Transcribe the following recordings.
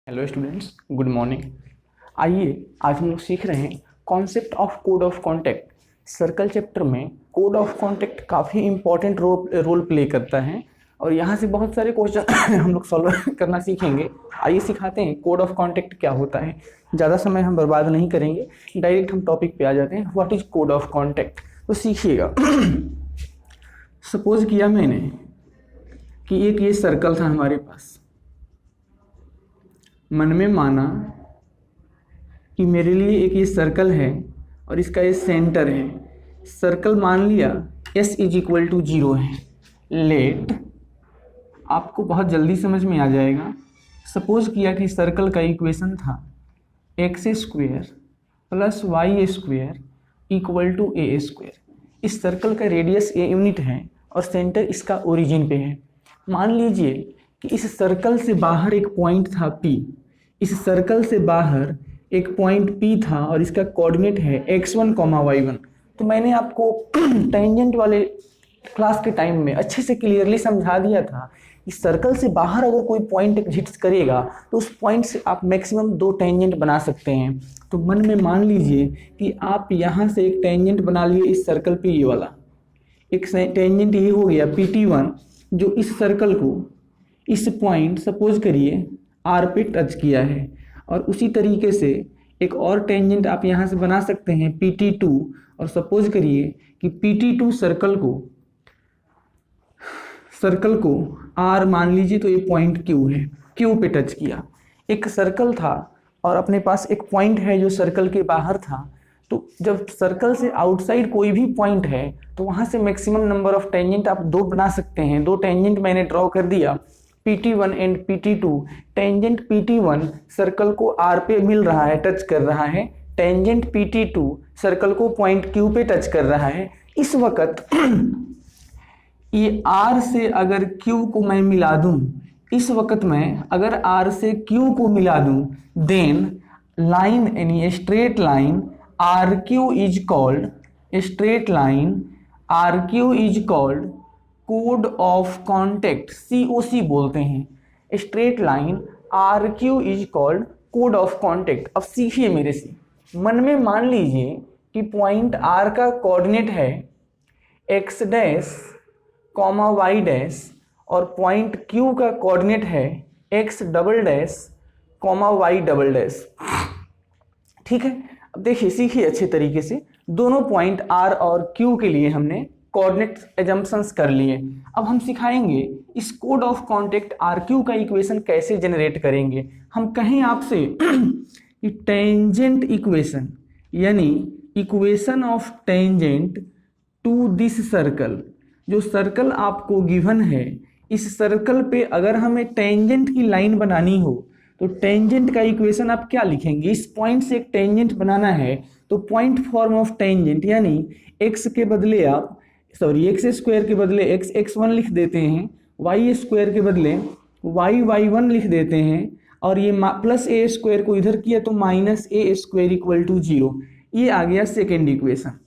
Hello students, good morning. आइए आज हम लोग सीख रहे हैं concept of code of contact. Circle chapter में कोड ऑफ कॉन्टैक्ट काफ़ी इंपॉर्टेंट रोल प्ले करता है और यहाँ से बहुत सारे क्वेश्चन हम लोग सॉल्व करना सीखेंगे। आइए सिखाते हैं कोड ऑफ कॉन्टैक्ट क्या होता है। ज़्यादा समय हम बर्बाद नहीं करेंगे, डायरेक्ट हम टॉपिक पे आ जाते हैं। What is code of contact, तो सीखिएगा। सपोज किया मैंने कि एक ये सर्कल था हमारे पास। मन में माना कि मेरे लिए एक ये सर्कल है और इसका ये सेंटर है। सर्कल मान लिया s इज इक्वल टू 0 है। लेट, आपको बहुत जल्दी समझ में आ जाएगा। सपोज किया कि सर्कल का इक्वेशन था x square plus Y square equal to A square. इस सर्कल का रेडियस a यूनिट है और सेंटर इसका ओरिजिन पे है। मान लीजिए कि इस सर्कल से बाहर एक पॉइंट था P। इस सर्कल से बाहर एक पॉइंट P था और इसका कोऑर्डिनेट है x1, y1। तो मैंने आपको टेंजेंट वाले क्लास के टाइम में अच्छे से क्लियरली समझा दिया था। इस सर्कल से बाहर अगर कोई पॉइंट एग्जिस्ट करेगा तो उस पॉइंट से आप मैक्सिमम 2 टेंजेंट बना सकते हैं। तो मन में मान लीजिए कि आप यहाँ से एक टेंजेंट बना लिए इस सर्कल पे, ये वाला एक टेंजेंट ये हो गया PT1, जो इस सर्कल को इस पॉइंट सपोज करिए R पे टच किया है। और उसी तरीके से एक और टेंजेंट आप यहाँ से बना सकते हैं PT2, और सपोज करिए कि PT2 सर्कल को R मान लीजिए, तो ये पॉइंट Q है, Q पे टच किया। एक सर्कल था और अपने पास एक पॉइंट है जो सर्कल के बाहर था। तो जब सर्कल से आउटसाइड कोई भी पॉइंट है तो वहाँ से मैक्सिमम नंबर ऑफ टेंजेंट आप 2 बना सकते हैं। 2 टेंजेंट मैंने ड्रॉ कर दिया, PT1 and PT2। Tangent PT1 circle को R पे मिल रहा है, टच कर रहा है। टेंजेंट PT2 सर्कल को पॉइंट Q पे टच कर रहा है। इस वक्त ये R से अगर Q को मैं मिला दूं, इस वक्त मैं अगर R से Q को मिला दूं, देन लाइन यानी straight line RQ is called code of contact, COC बोलते हैं। Straight line RQ is called code of contact. अब सीखिए मेरे से। मन में मान लीजिए कि पॉइंट R का कोऑर्डिनेट है x dash comma y dash और पॉइंट Q का कोऑर्डिनेट है x double dash comma y double dash. ठीक है, अब देखिए, सीखिए अच्छे तरीके से। दोनों पॉइंट R और Q के लिए हमने कोऑर्डिनेट एजम्पशंस कर लिए। अब हम सिखाएंगे इस कोड ऑफ कॉन्टैक्ट RQ का इक्वेशन कैसे जनरेट करेंगे। हम कहें आपसे कि टेंजेंट इक्वेशन यानी equation of tangent to this circle, जो सर्कल आपको गिवन है, इस सर्कल पे अगर हमें टेंजेंट की लाइन बनानी हो तो टेंजेंट का इक्वेशन आप क्या लिखेंगे। इस पॉइंट से एक टेंजेंट बनाना है तो पॉइंट फॉर्म ऑफ टेंजेंट यानी x के बदले आप x स्क्वायर के बदले x1 लिख देते हैं, y स्क्वायर के बदले y1 लिख देते हैं, और ये प्लस a स्क्वायर को इधर किया तो minus a square equal to 0। ये आ गया सेकेंड इक्वेशन।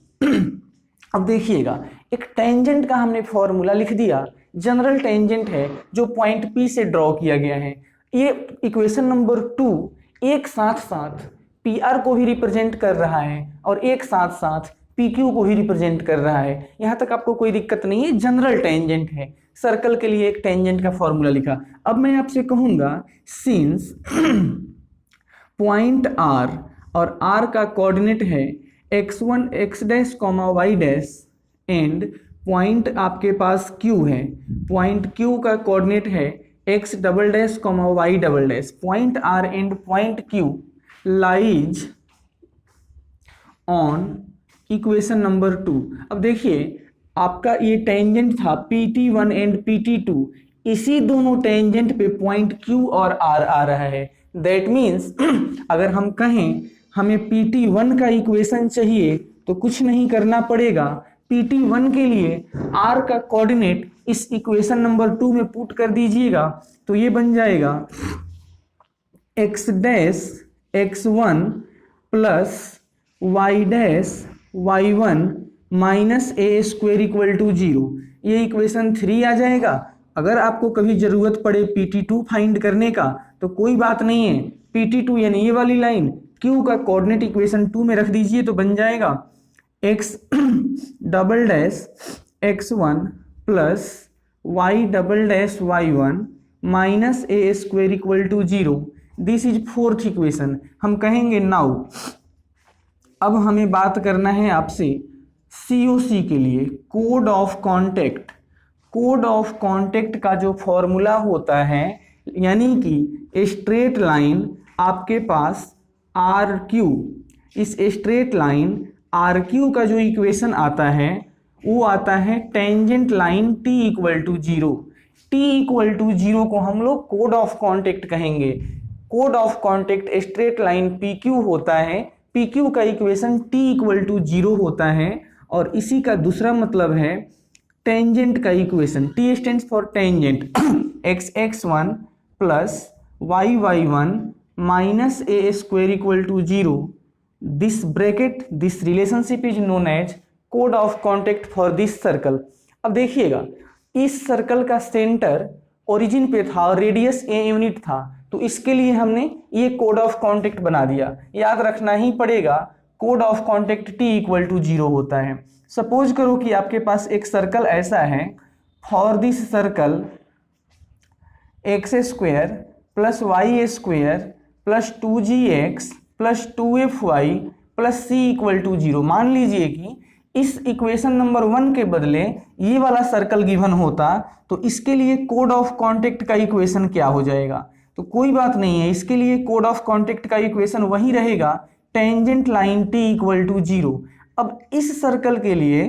अब देखिएगा, एक टेंजेंट का हमने फॉर्मूला लिख दिया। जनरल टेंजेंट है जो पॉइंट P से ड्रॉ किया गया है। ये इक्वेशन नंबर 2 एक साथ साथ PR को भी रिप्रेजेंट कर रहा है और एक साथ साथ PQ को भी रिप्रेजेंट कर रहा है। यहाँ तक आपको कोई दिक्कत नहीं है, जनरल टेंजेंट है। सर्कल के लिए एक टेंजेंट का फॉर्मूला लिखा। अब मैं आपसे कहूँगा, सिंस पॉइंट R और R का कोऑर्डिनेट है x1 x dash comma y dash and point आपके पास Q है, पॉइंट Q का कोऑर्डिनेट है x double dash comma y double dash. Point R and point Q lies on equation number 2। अब देखिए, आपका ये टेंजेंट था PT1 एंड PT2, इसी दोनों टेंजेंट पे पॉइंट Q और R आ रहा है। दैट मीन्स अगर हम कहें हमें PT1 का इक्वेशन चाहिए तो कुछ नहीं करना पड़ेगा। PT1 के लिए R का कोऑर्डिनेट इस इक्वेशन नंबर 2 में पुट कर दीजिएगा तो ये बन जाएगा x dash x1 plus y dash y1 minus a square equal to 0। ये इक्वेशन 3 आ जाएगा अगर आपको कभी जरूरत पड़े PT2 फाइंड करने का तो कोई बात नहीं है, PT2 यानी ये वाली लाइन Q का कोऑर्डिनेट इक्वेशन 2 में रख दीजिए तो बन जाएगा x double dash x1 plus y double dash y1 minus A square equal to 0। This is fourth equation. हम कहेंगे नाउ अब हमें बात करना है आपसे COC के लिए कोड ऑफ कॉन्टेक्ट। कोड ऑफ कॉन्टेक्ट का जो फॉर्मूला होता है, यानी कि स्ट्रेट लाइन आपके पास RQ, इस स्ट्रेट लाइन RQ का जो इक्वेशन आता है वो आता है tangent line T equal to 0। T equal to 0 को हम लोग कोड ऑफ कॉन्टेक्ट कहेंगे। कोड of contact straight line PQ होता है, PQ का इक्वेशन T इक्वल टू 0 होता है, और इसी का दूसरा मतलब है टेंजेंट का equation. T stands for tangent x1 plus y1 minus A square equal to 0। This bracket, this relationship is known as कोड of contact for this circle. अब देखिएगा, इस सर्कल का सेंटर ओरिजिन पे था और रेडियस a यूनिट था, तो इसके लिए हमने ये कोड ऑफ कॉन्टेक्ट बना दिया। याद रखना ही पड़ेगा, कोड of contact T equal to 0 होता है। सपोज करो कि आपके पास एक सर्कल ऐसा है, for this circle x square plus y square plus 2gx plus 2fy plus c equal to 0। मान लीजिए कि इस इक्वेशन नंबर 1 के बदले ये वाला सर्कल गिवन होता, तो इसके लिए कोड ऑफ कॉन्टेक्ट का इक्वेशन क्या हो जाएगा? तो कोई बात नहीं है, इसके लिए कोड ऑफ कॉन्टेक्ट का इक्वेशन वही रहेगा, tangent line T equal to 0। अब इस सर्कल के लिए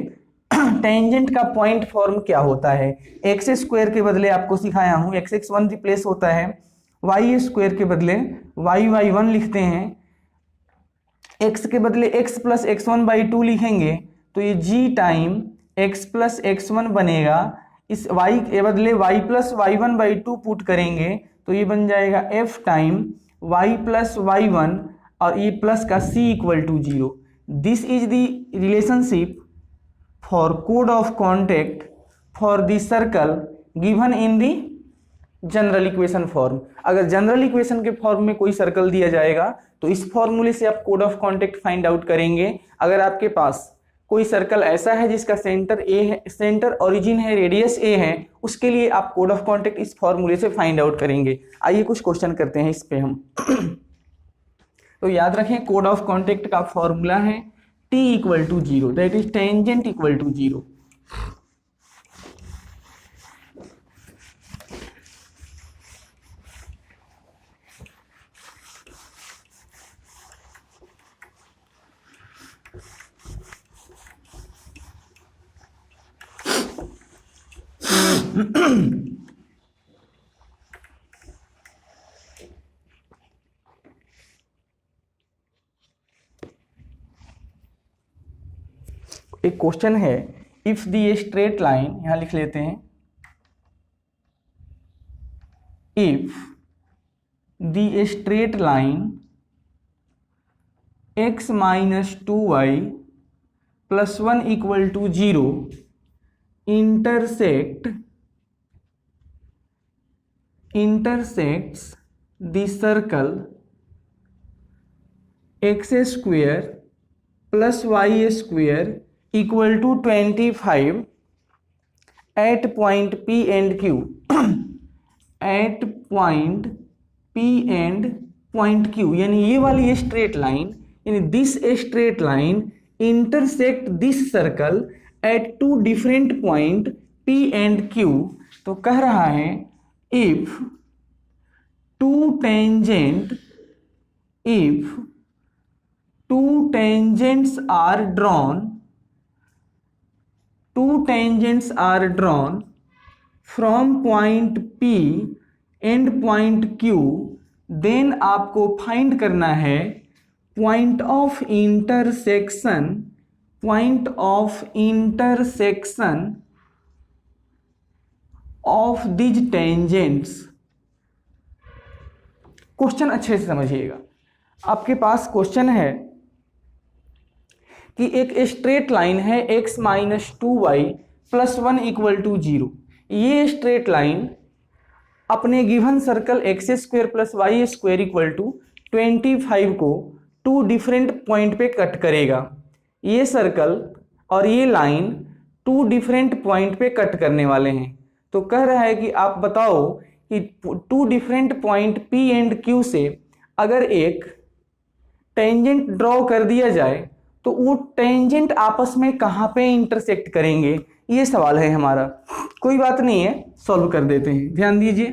टेंजेंट का पॉइंट फॉर्म क्या होता है? एक्स स्क्वायर के बदले आपको सिखाया हूं x1 रिप्लेस होता है, y स्क्वायर के बदले y1 लिखते हैं, x के बदले x प्लस x1 बाई 2 लिखेंगे तो ये g time x plus x1 बनेगा। इस y के बदले y plus y1 by 2 put करेंगे तो ये बन जाएगा f time y plus y1 और ये प्लस का c equal to 0। This is the relationship for कोड of contact for the circle given in the general equation form. अगर जनरल इक्वेशन के फॉर्म में कोई सर्कल दिया जाएगा तो इस फॉर्मूले से आप code of contact find out करेंगे। अगर आपके पास कोई सर्कल ऐसा है जिसका सेंटर A है, सेंटर ओरिजिन है, रेडियस A है, उसके लिए आप कोड ऑफ कॉन्टेक्ट इस फॉर्मूले से फाइंड आउट करेंगे। आइए कुछ क्वेश्चन करते हैं इस पे हम। तो याद रखें, कोड ऑफ कॉन्टेक्ट का फॉर्मूला है T equal to 0, that is tangent equal to 0। एक क्वेश्चन है, इफ दी स्ट्रेट लाइन, यहां लिख लेते हैं, if the straight line x minus 2y plus 1 equal to 0 intersects the circle x square plus y square equal to 25 at point P and Q at point P and point Q, यानी ये वाली straight line, यानी this straight line intersect this circle at two different point P and Q। तो कह रहा है if two tangents are drawn from point P and point Q, then आपको find करना है point of intersection of these tangents. Question अच्छे से समझिएगा। आपके पास क्वेश्चन है कि एक स्ट्रेट लाइन है x minus 2y plus 1 equal to 0, ये स्ट्रेट लाइन अपने given circle x square plus Y square equal to 25 को टू डिफरेंट पॉइंट पे कट करेगा। ये सर्कल और ये लाइन टू डिफरेंट पॉइंट पे कट करने वाले हैं। तो कह रहा है कि आप बताओ कि two different point P and Q से अगर एक टेंजेंट ड्रॉ कर दिया जाए तो वो टेंजेंट आपस में कहाँ पे इंटरसेक्ट करेंगे, ये सवाल है हमारा। कोई बात नहीं है, सॉल्व कर देते हैं। ध्यान दीजिए,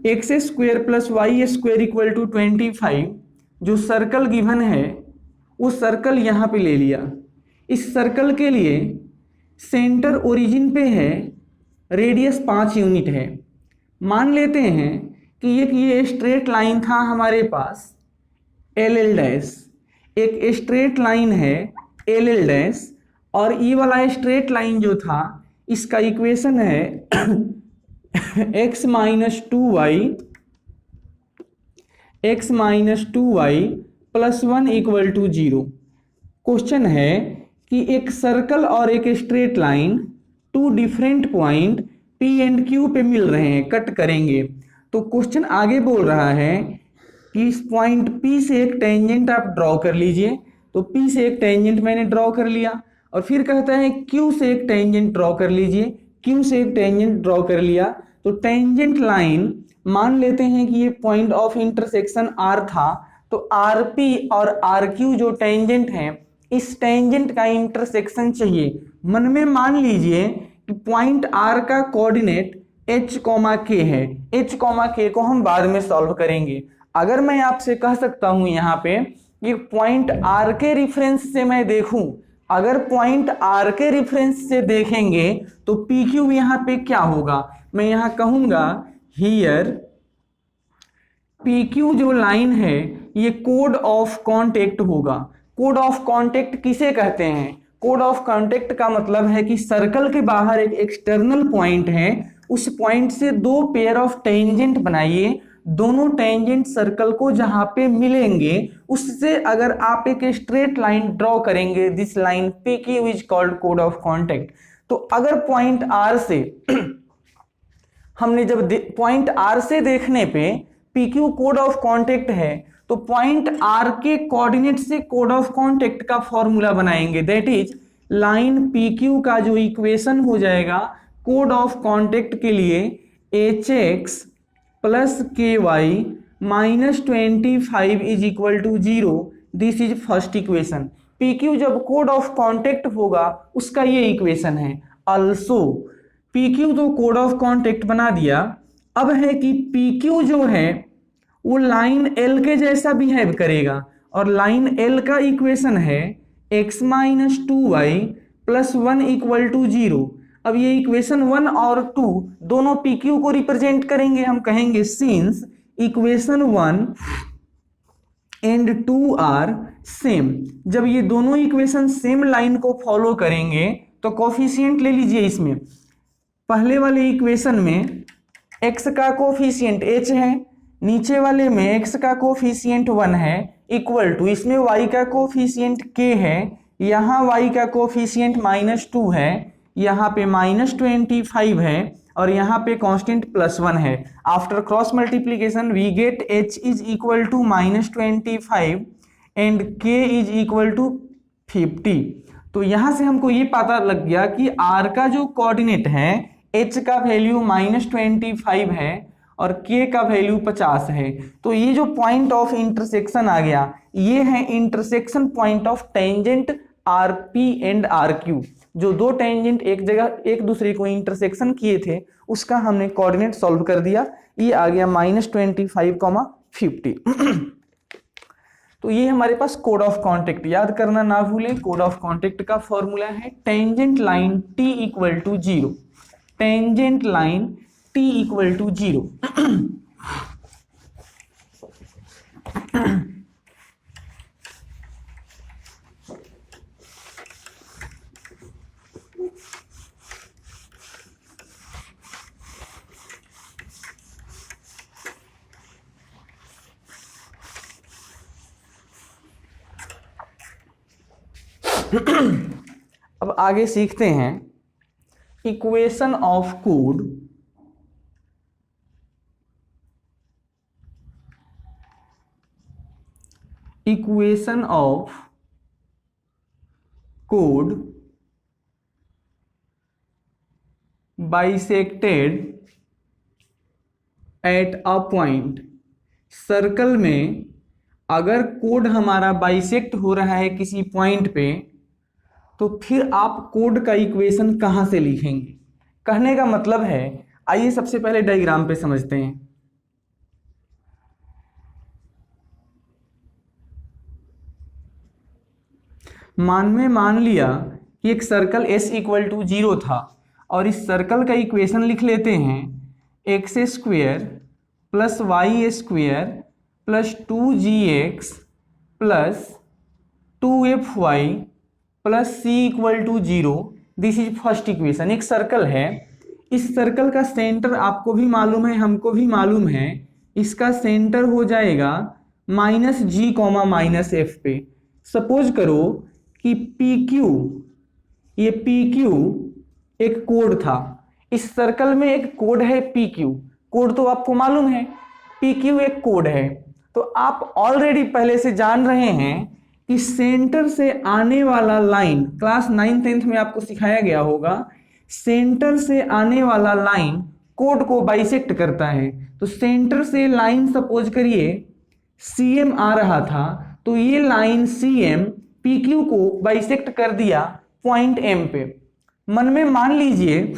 x square plus Y square equal to 25 जो सर्कल गिवन है वो सर्कल यहाँ पे ले लिया। इस सर्कल के लिए सेंटर ओरिजिन पे है, रेडियस 5 यूनिट है। मान लेते हैं कि ये स्ट्रेट लाइन था हमारे पास एल एल डैश, एक स्ट्रेट लाइन है एल एल डैश, और ये वाला स्ट्रेट लाइन जो था इसका इक्वेशन है x minus two y plus 1 equal to 0। Question है कि एक सर्कल और एक straight line two different point P and Q पे मिल रहे हैं, कट करेंगे। तो क्वेश्चन आगे बोल रहा है कि इस पॉइंट P से एक टेंजेंट आप ड्रॉ कर लीजिए। तो P से एक टेंजेंट मैंने ड्रॉ कर लिया, और फिर कहता है Q से एक टेंजेंट ड्रॉ कर लीजिए। Q से एक टेंजेंट ड्रॉ कर लिया तो टेंजेंट लाइन मान लेते हैं कि ये पॉइंट ऑफ इंटरसेक्शन R था, तो RP और RQ जो टेंजेंट हैं इस टेंजेंट का इंटरसेक्शन चाहिए। मन में मान लीजिए कि पॉइंट R का कोऑर्डिनेट h, k है। h, k को हम बाद में सॉल्व करेंगे। अगर मैं आपसे कह सकता हूं यहाँ पे ये पॉइंट R के रिफरेंस से मैं देखूं, अगर पॉइंट R के रिफरेंस से देखेंगे तो PQ यहाँ पे क्या होगा, मैं यहाँ कहूंगा हियर PQ जो लाइन है ये कोड ऑफ कांटेक्ट होगा। कोड ऑफ कांटेक्ट किसे कहते हैं? कोड ऑफ कांटेक्ट का मतलब है कि सर्कल के बाहर एक एक्सटर्नल पॉइंट है, उस पॉइंट से दो पेयर ऑफ टेंजेंट बनाइए, दोनों टेंजेंट सर्कल को जहां पे मिलेंगे उससे अगर आप एक स्ट्रेट लाइन ड्रॉ करेंगे, this line PQ is called code of contact. तो अगर पॉइंट R से हमने जब पॉइंट R से देखने पे PQ कोड ऑफ कांटेक्ट है तो पॉइंट R के कोऑर्डिनेट से कोड ऑफ कांटेक्ट का फॉर्मूला बनाएंगे, दैट इज लाइन PQ का जो इक्वेशन हो जाएगा कोड ऑफ कांटेक्ट के लिए HX plus KY minus 25 is equal to 0। This is first equation. PQ जब कोड ऑफ कांटेक्ट होगा उसका ये इक्वेशन है। ऑल्सो PQ तो कोड ऑफ कांटेक्ट बना दिया, अब है कि PQ जो है वो लाइन L के जैसा बिहेव करेगा, और लाइन L का इक्वेशन है x minus 2y plus 1 equal to 0। अब ये इक्वेशन 1 और 2 दोनों PQ को रिप्रेजेंट करेंगे। हम कहेंगे since equation 1 and 2 are same. जब ये दोनों इक्वेशन सेम लाइन को फॉलो करेंगे तो कोफिशिएंट ले लीजिए। इसमें पहले वाले इक्वेशन में x का कोफिशिएंट h है, नीचे वाले में x का कोफिशिएंट 1 है, इक्वल टू इसमें y का कोफिशिएंट k है, यहाँ y का कोफिशिएंट -2 है, यहाँ पे -25 है, और यहाँ पे कांस्टेंट +1 है। After cross multiplication we get h is equal to -25 and k is equal to 50। तो यहाँ से हमको ये पता लग गया कि r का जो कोऑर्डिनेट है h का वैल्यू -25 है और k का वैल्यू 50 है। तो ये जो पॉइंट ऑफ इंटरसेक्शन आ गया ये है intersection point of tangent RP and RQ। जो दो टेंजेंट एक जगह एक दूसरे को इंटरसेक्शन किए थे उसका हमने कोऑर्डिनेट सॉल्व कर दिया, ये आ गया -25, 50। तो ये हमारे पास कोड ऑफ कांटेक्ट, याद करना ना भूलें। कोड ऑफ कांटेक्ट का फॉर्मूला है tangent line T equal to 0, tangent line T equal to 0। अब आगे सीखते हैं इक्वेशन ऑफ कोड। इक्वेशन ऑफ कोड bisected at a point. Circle में अगर कोड हमारा बाइसेक्ट हो रहा है किसी पॉइंट पे, तो फिर आप कोड का इक्वेशन कहां से लिखेंगे? कहने का मतलब है, आइए सबसे पहले डायग्राम पे समझते हैं। मान लिया कि एक सर्कल S इक्वल टू 0 था, और इस सर्कल का इक्वेशन लिख लेते हैं x square plus y square plus 2gx plus 2fy plus c equal to 0। This is first equation. एक सर्कल है, इस सर्कल का सेंटर आपको भी मालूम है, हमको भी मालूम है, इसका सेंटर हो जाएगा -g,-f पे। सपोज करो कि PQ, ये PQ एक कोड था, इस सर्कल में एक कोड है PQ। कोड तो आपको मालूम है, PQ एक कोड है। तो आप ऑलरेडी पहले से जान रहे हैं कि सेंटर से आने वाला लाइन, क्लास 9th 10th में आपको सिखाया गया होगा, सेंटर से आने वाला लाइन कोड को बाइसेक्ट करता है। तो सेंटर से लाइन सपोज करिए CM आ रहा था, तो ये लाइन CM PQ को बाइसेक्ट कर दिया पॉइंट M पे। मन में मान लीजिए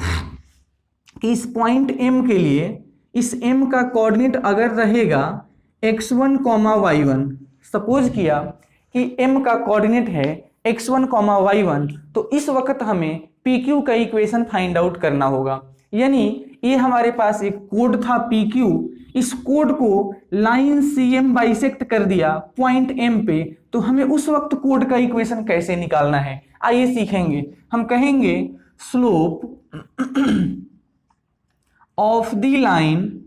कि इस पॉइंट M के लिए इस M का कोऑर्डिनेट अगर रहेगा x1, y1, सपोज किया कि M का कोऑर्डिनेट है x1, y1, तो इस वक्त हमें PQ का इक्वेशन फाइंड आउट करना होगा। यानी ये हमारे पास एक कोड था PQ, इस कोड को लाइन CM बाइसेक्ट कर दिया पॉइंट M पे, तो हमें उस वक्त कोड का इक्वेशन कैसे निकालना है आइए सीखेंगे। हम कहेंगे slope of the line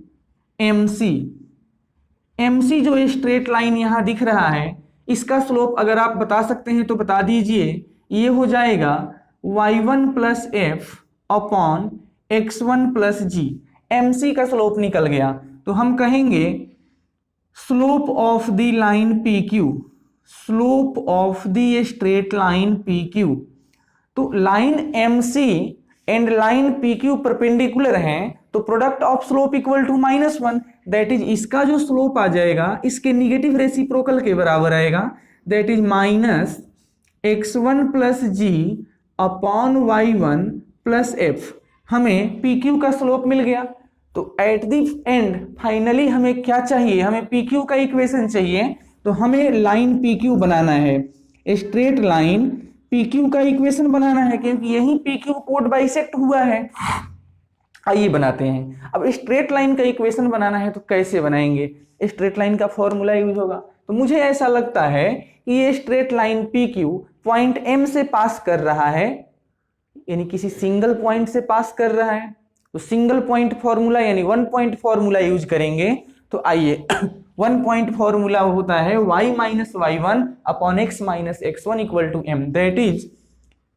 MC। MC जो स्ट्रेट लाइन यहां दिख रहा है, इसका स्लोप अगर आप बता सकते हैं तो बता दीजिए। ये हो जाएगा y1 plus f upon x1 plus g। MC का स्लोप निकल गया, तो हम कहेंगे slope of the line PQ, slope of the straight line PQ। तो line MC and line PQ perpendicular हैं, तो product of slope equal to -1। That is इसका जो स्लोप आ जाएगा इसके निगेटिव रेसिप्रोकल के बराबर आएगा, that is -x1 plus g upon y1 plus f। हमें PQ का स्लोप मिल गया। तो एट द एंड फाइनली हमें क्या चाहिए? हमें PQ का इक्वेशन चाहिए। तो हमें लाइन PQ बनाना है, स्ट्रेट लाइन PQ का इक्वेशन बनाना है, क्योंकि यही PQ कोड बाइसेक्ट हुआ है। आइए बनाते हैं। अब स्ट्रेट लाइन का इक्वेशन बनाना है तो कैसे बनाएंगे? स्ट्रेट लाइन का फॉर्मूला यूज होगा। तो मुझे ऐसा लगता है कि ये straight line PQ point M से पास कर रहा है, यानी किसी सिंगल पॉइंट से पास कर रहा है, तो सिंगल पॉइंट फॉर्मूला यानी 1 पॉइंट फॉर्मूला यूज करेंगे। तो आइए 1 पॉइंट फॉर्मूला होता है y minus y1 upon x minus x1 equal to m। That is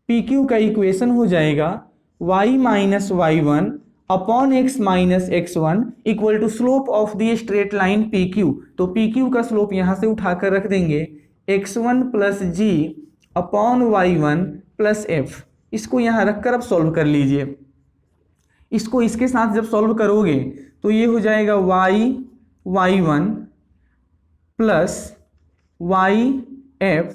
PQ का इक्वेशन हो जाएगा y minus y1 upon x minus x1 equal to slope of the straight line PQ। तो PQ का slope यहां से उठाकर रख देंगे x1 plus g upon y1 plus f। इसको यहां रखकर अब सॉल्व कर लीजिए। इसको इसके साथ जब सॉल्व करोगे तो ये हो जाएगा y1 plus yf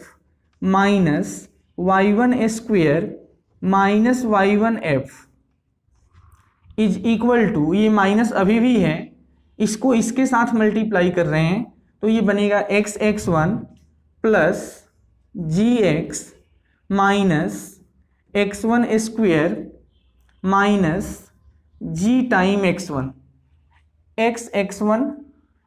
minus y1 square minus y1f is equal to, ये माइनस अभी भी है, इसको इसके साथ मल्टीप्लाई कर रहे हैं, तो ये बनेगा x(x1) plus gx minus x1 square minus g time x1, x(x1)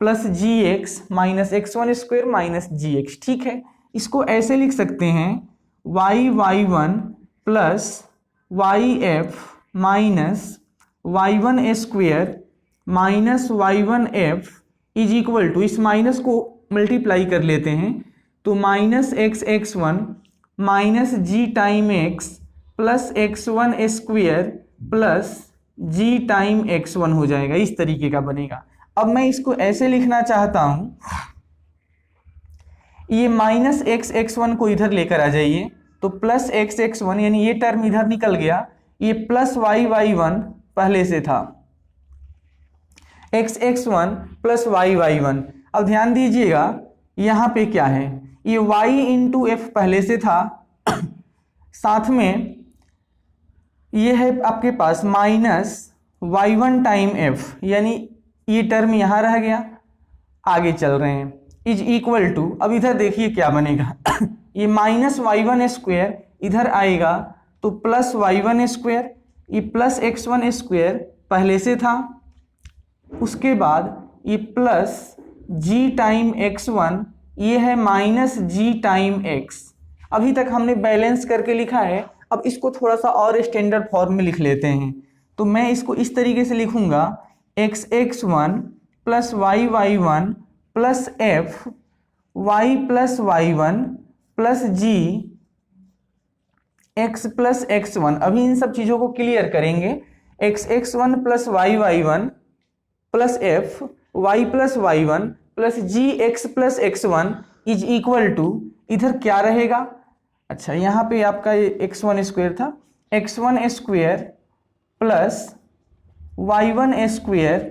plus gx minus x1 square minus gx। ठीक है, इसको ऐसे लिख सकते हैं y1 plus yf minus y1 square minus y1f is equal to, इस माइनस को मल्टीप्लाई कर लेते हैं, तो minus x(x1) minus g time x plus x1² plus g time x1 हो जाएगा, इस तरीके का बनेगा। अब मैं इसको ऐसे लिखना चाहता हूं, ये माइनस x1 को इधर लेकर आ जाइए, तो प्लस x1 यानी ये टर्म इधर निकल गया, ये प्लस y1 पहले से था, x1 प्लस y1। अब ध्यान दीजिएगा यहाँ पे क्या है, ये y इंटू एफ पहले से था, साथ में ये है आपके पास माइनस y1 टाइम f, यानी ये टर्म यहाँ रह गया। आगे चल रहे हैं, इज इक्वल टू, अब इधर देखिए क्या बनेगा ये माइनस y1² इधर आएगा तो प्लस y1², ये प्लस x1² पहले से था, उसके बाद ये प्लस g टाइम x1, ये है माइनस g टाइम x। अभी तक हमने बैलेंस करके लिखा है, अब इसको थोड़ा सा और स्टैंडर्ड फॉर्म में लिख लेते हैं। तो मैं इसको इस तरीके से लिखूंगा, x1 plus y1 plus f y plus y1 plus g x plus x1। अभी इन सब चीज़ों को क्लियर करेंगे। x1 plus y1 plus f y plus y1 plus g x plus x1 is equal to, इधर क्या रहेगा, अच्छा यहाँ पे आपका x1² था, x1² plus y1²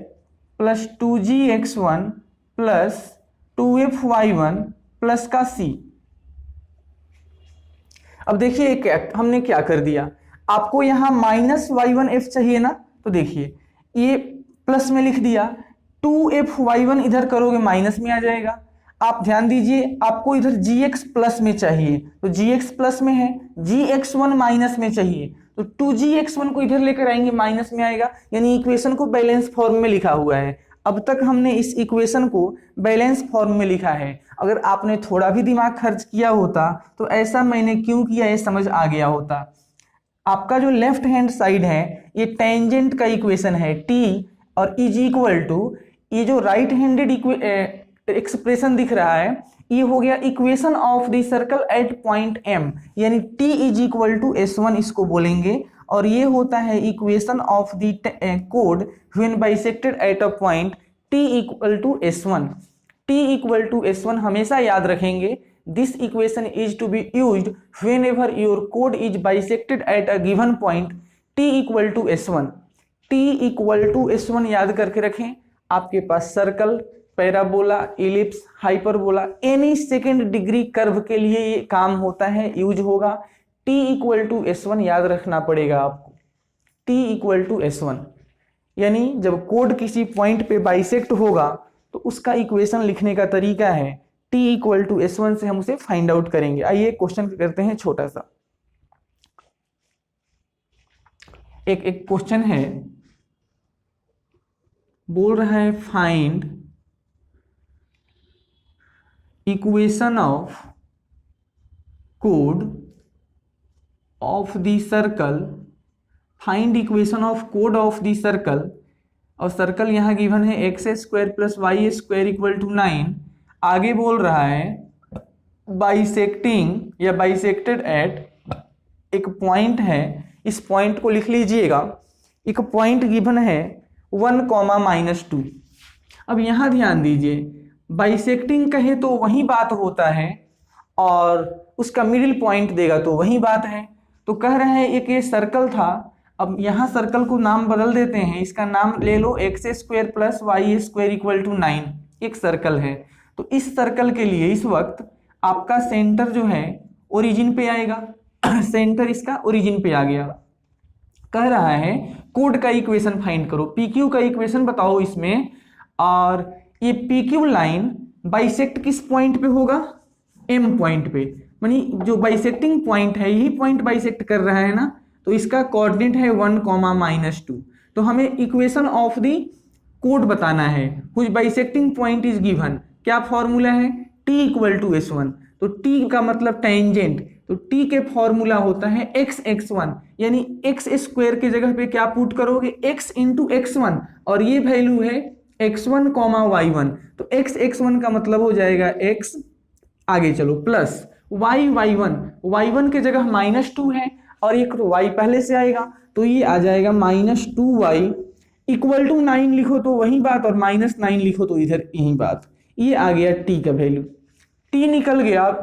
plus 2gx1 plus 2fy1 plus का c। अब देखिए हमने क्या कर दिया, आपको यहाँ माइनस y1f चाहिए ना, तो देखिए ये प्लस में लिख दिया, 2fy1 इधर करोगे माइनस में आ जाएगा। आप ध्यान दीजिए, आपको इधर gx प्लस में चाहिए तो gx प्लस में है, gx1 माइनस में चाहिए तो 2gx1 को इधर लेकर आएंगे माइनस में आएगा, यानी इक्वेशन को बैलेंस फॉर्म में लिखा हुआ है। अब तक हमने इस इक्वेशन को बैलेंस फॉर्म में लिखा है। अगर आपने थोड़ा भी दिमाग खर्च किया होता तो ऐसा मैंने क्यों किया ये समझ आ गया होता। आपका जो लेफ्ट हैंड साइड है ये टेंजेंट का इक्वेशन है t, और इज इक्वल टू ये जो राइट हैंडेड एक्सप्रेशन दिख रहा है ये हो गया equation of the circle at point m, यानी t is equal to s1 इसको बोलेंगे, और ये होता है इक्वेशन ऑफ द कोड when bisected at a point t equal to s1। t equal to s1 हमेशा याद रखेंगे, this equation is to be used whenever your कोड is bisected at a given point t equal to s1। t equal to s1 याद करके रखें, आपके पास circle, parabola, ellipse, hyperbola, any second degree curve के लिए ये काम होता है, यूज होगा। t इक्वल टू s1 याद रखना पड़ेगा आपको, t इक्वल टू s1, यानी जब कोड किसी पॉइंट पे बाइसेक्ट होगा तो उसका इक्वेशन लिखने का तरीका है t इक्वल टू s1 से हम उसे फाइंड आउट करेंगे। आइए क्वेश्चन करते हैं छोटा सा। एक क्वेश्चन है, बोल रहा है find equation of code of the circle, find equation of code of the circle, और सर्कल यहाँ गिवन है x² plus y² equal to 9। आगे बोल रहा है बाइसेक्टिंग या बाइसेक्टेड एट एक पॉइंट है, इस पॉइंट को लिख लीजिएगा, एक पॉइंट गिवन है 1,-2। अब यहाँ ध्यान दीजिए, बाइसेक्टिंग कहे तो वही बात होता है और उसका मिडिल पॉइंट देगा तो वही बात है। तो कह रहे हैं एक ये सर्कल था, अब यहाँ सर्कल को नाम बदल देते हैं, इसका नाम ले लो x² plus y² equal to 9, एक सर्कल है। तो इस सर्कल के लिए इस वक्त आपका सेंटर जो है ओरिजिन पे आएगा सेंटर इसका ओरिजिन पे आ गया। कह रहा है कोड का इक्वेशन फाइंड करो, PQ का इक्वेशन बताओ इसमें, और ये PQ लाइन बाइसेक्ट किस पॉइंट पे होगा, M पॉइंट पे, मानी जो बाइसेक्टिंग पॉइंट है यही पॉइंट बाइसेक्ट कर रहा है ना, तो इसका कोऑर्डिनेट है 1,-2। तो हमें इक्वेशन ऑफ द कोड बताना है, कुछ बाइसेक्टिंग पॉइंट इज गिवन, क्या फॉर्मूला है t इक्वल टू s1, तो t का मतलब टेंजेंट, तो t के फॉर्मूला होता है x(x1), यानी x² के जगह पे क्या पुट करोगे x इंटू x1, और ये वैल्यू है x1, y1, तो x(x1) का मतलब हो जाएगा x, आगे चलो प्लस y(y1), y1 के जगह -2 है और एक y पहले से आएगा, तो ये आ जाएगा -2y इक्वल टू 9 लिखो तो वही बात, और -9 लिखो तो इधर यही बात। ये आ गया t का वैल्यू, t निकल गया। अब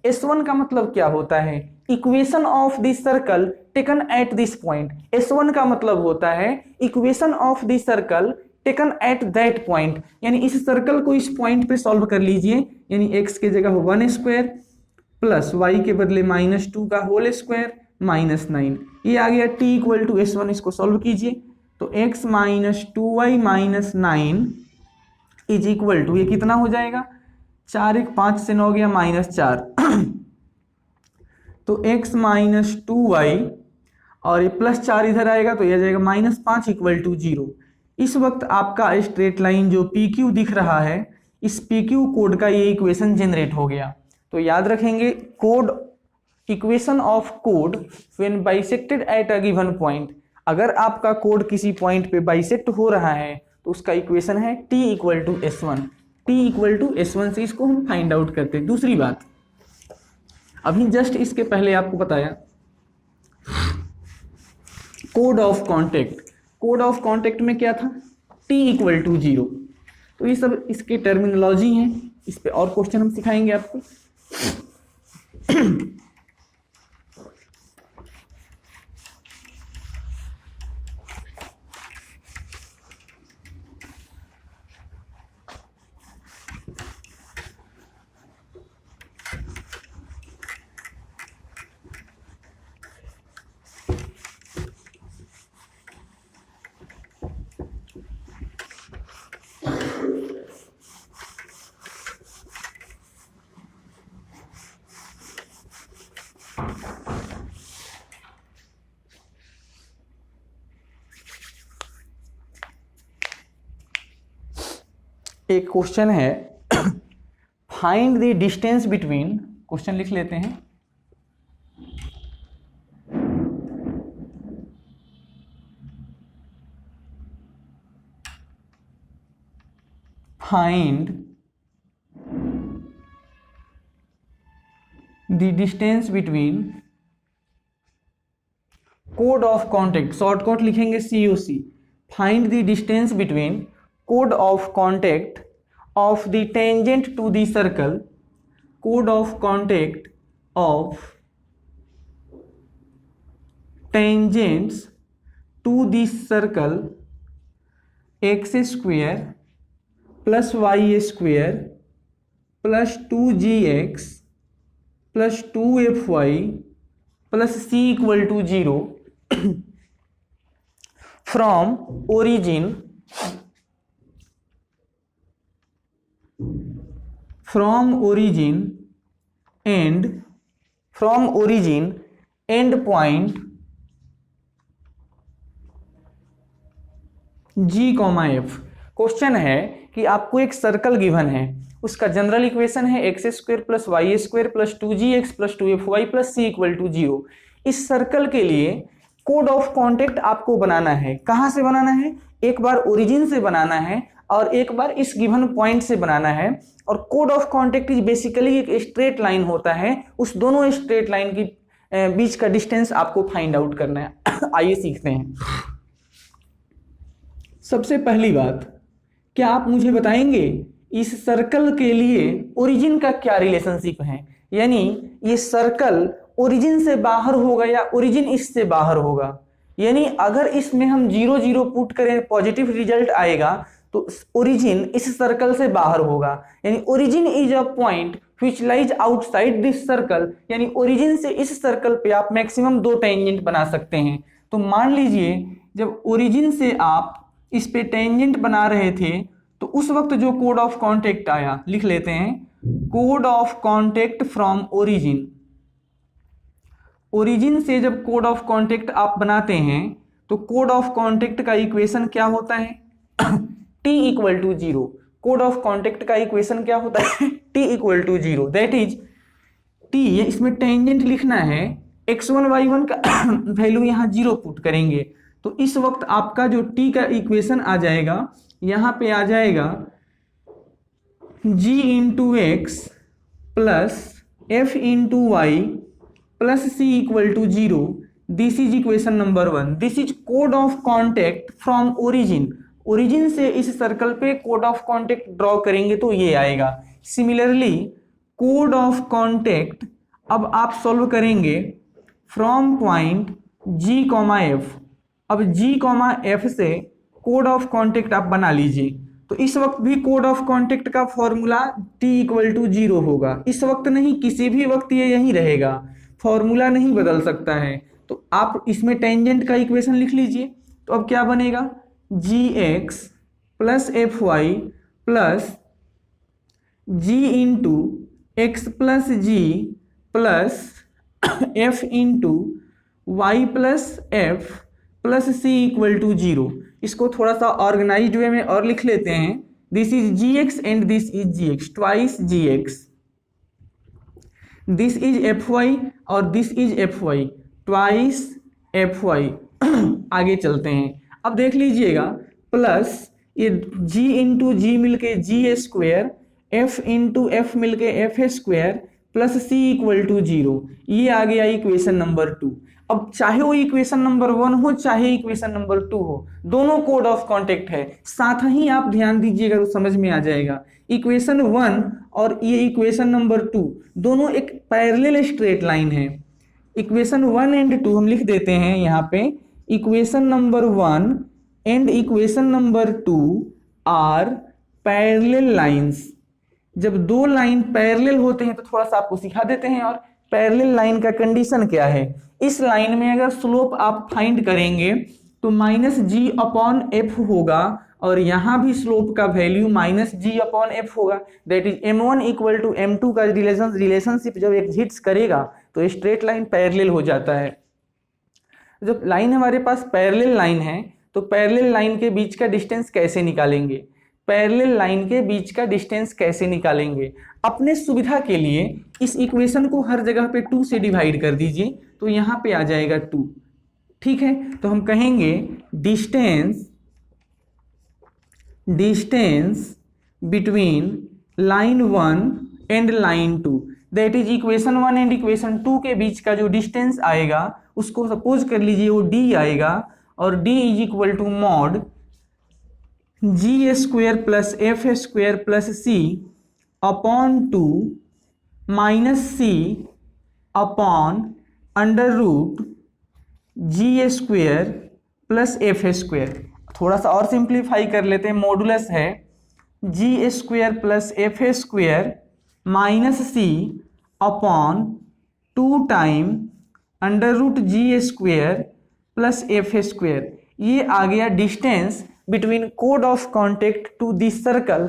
S1 का मतलब क्या होता है? Equation of this circle taken at this point. S1 का मतलब होता है equation of this circle taken at that point, यानी इस सर्कल को इस पॉइंट पे सॉल्व कर लीजिए, यानी x के जगह 1 स्क्वायर प्लस y के बदले -2 का होल स्क्वायर -9, ये आ गया t इक्वल टू S1। इसको सॉल्व कीजिए तो x -2y -9 is equal to, ये कितना हो जाएगा? 4 1 5 से 9 गया -4 तो x -2y और ये +4 इधर आएगा तो यह जाएगा -5 इक्वल टू 0। इस वक्त आपका स्ट्रेट लाइन जो PQ दिख रहा है, इस PQ कोड का ये इक्वेशन जनरेट हो गया। तो याद रखेंगे, code equation of code when bisected at a given point. अगर आपका कोड किसी पॉइंट पे बाइसेक्ट हो रहा है तो उसका इक्वेशन है t equal to S1। t equal to S1 से इसको हम फाइंड आउट करते हैं। दूसरी बात, अभी जस्ट इसके पहले आपको बताया कोड ऑफ कॉन्टेक्ट। कोड ऑफ कॉन्टेक्ट में क्या था? t equal to 0। तो ये सब इसके टर्मिनोलॉजी हैं, इस पे और क्वेश्चन हम सिखाएंगे आपको। एक क्वेश्चन है, find the distance between, question लिख लेते हैं, find the distance between code of contact, shortcut लिखेंगे COC, find the distance between code of contact of the tangent to the circle, code of contact of tangents to the circle x square plus y square plus 2gx plus 2fy plus c equal to 0 from origin end point G, F। Question है कि आपको एक circle given है, उसका general equation है x² plus y² plus 2gx plus 2fy plus c equal to 0। इस circle के लिए कोड ऑफ कॉन्टेक्ट आपको बनाना है। कहाँ से बनाना है? एक बार ओरिजिन से बनाना है और एक बार इस गिवन पॉइंट से बनाना है। और code of contact is basically एक स्ट्रेट लाइन होता है, उस दोनों स्ट्रेट लाइन की बीच का डिस्टेंस आपको फाइंड आउट करना है। आइए सीखते हैं। सबसे पहली बात, क्या आप मुझे बताएंगे इस सर्कल के लिए ओरिजिन का क्या रिलेशनशिप है? यानी ये सर्कल ओरिजिन से बाहर होगा या ओरिजिन इससे बाहर होगा? यानी अगर इसमें हम 0 0 पुट करें पॉजिटिव रिजल्ट आएगा तो ओरिजिन इस सर्कल से बाहर होगा। यानी origin is a point which lies outside this circle, यानी ओरिजिन से इस सर्कल पे आप मैक्सिमम 2 टेंजेंट बना सकते हैं। तो मान लीजिए जब ओरिजिन से आप इस पे टेंजेंट बना रहे थे तो उस वक्त जो कोड ऑफ कॉन्टेक्ट आया, लिख लेते हैं, कोड of contact from origin. Origin से जब कोड ऑफ कॉन्टेक्ट आप बनाते हैं तो कोड ऑफ कॉन्टेक्ट का इक्वेशन क्या होता है? t equal to 0। कोड ऑफ कॉन्टेक्ट का इक्वेशन क्या होता है? t equal to 0, that is t, इसमें टेंजेंट लिखना है, x1 y1 का वैल्यू यहाँ 0 पुट करेंगे तो इस वक्त आपका जो t का इक्वेशन आ जाएगा, यहाँ पे आ जाएगा g into x plus f into y plus c equal to 0, this is equation number 1। This is कोड of contact from origin. Origin से इस सर्कल पे कोड ऑफ कॉन्टेक्ट ड्रॉ करेंगे तो ये आएगा। सिमिलरली कोड ऑफ कॉन्टेक्ट अब आप सॉल्व करेंगे फ्रॉम पॉइंट G, F। अब G, F से कोड ऑफ कॉन्टेक्ट आप बना लीजिए। तो इस वक्त भी कोड ऑफ कॉन्टेक्ट का फॉर्मूला t इक्वल टू 0 होगा। इस वक्त नहीं, किसी भी वक्त ये यहीं रहेगा, फॉर्मूला नहीं बदल सकता है। तो आप इसमें टेंजेंट का इक्वेशन लिख लीजिए। तो अब क्या बनेगा, gx plus f y plus g into x plus g plus f into y plus f plus c equal to 0। इसको थोड़ा सा ऑर्गेनाइज्ड वे में और लिख लेते हैं। This is g x and this is g x, twice g x. This is f y और this is f y, twice f y. आगे चलते हैं, अब देख लीजिएगा प्लस ये g इंटू जी मिलके g square, f into f मिलके f square plus c equal to 0। ये आ गया इक्वेशन नंबर 2। अब चाहे वो इक्वेशन नंबर 1 हो चाहे इक्वेशन नंबर 2 हो, दोनों कोड ऑफ कॉन्टेक्ट है। साथ ही आप ध्यान दीजिएगा तो समझ में आ जाएगा। इक्वेशन 1 और ये इक्वेशन नंबर 2 दोनों एक पैरेलल स्ट्रेट लाइन है। इक्वेशन 1 एंड 2 हम लिख देते हैं यहाँ पे। Equation number 1 and equation number 2 are parallel lines. जब दो लाइन पैरेलल होते हैं तो थोड़ा सा आपको सिखा देते हैं। और पैरेलल लाइन का कंडीशन क्या है, इस लाइन में अगर स्लोप आप फाइंड करेंगे तो माइनस जी अपॉन एफ होगा, और यहाँ भी स्लोप का value minus g upon f होगा। That is m1 equal to m2 का रिलेशनशिप जब एग्जिस्ट करेगा तो स्ट्रेट लाइन पैरेलल हो जाता है। जब लाइन हमारे पास पैरेलल लाइन है तो पैरेलल लाइन के बीच का डिस्टेंस कैसे निकालेंगे, पैरेलल लाइन के बीच का डिस्टेंस कैसे निकालेंगे। अपने सुविधा के लिए इस इक्वेशन को हर जगह पे 2 से डिवाइड कर दीजिए, तो यहाँ पे आ जाएगा 2। ठीक है, तो हम कहेंगे distance between line 1 and line 2, that is equation 1 and equation 2 के बीच का जो डिस्टेंस आएगा उसको सपोज कर लीजिए वो d आएगा, और d is equal to mod g square plus f square plus c upon 2 minus c upon under root g square plus f square. थोड़ा सा और सिंप्लीफाई कर लेते हैं। मॉडुलस है g square plus f square minus c upon 2 time under root g square plus f square. ये आ गया distance between code of contact to this circle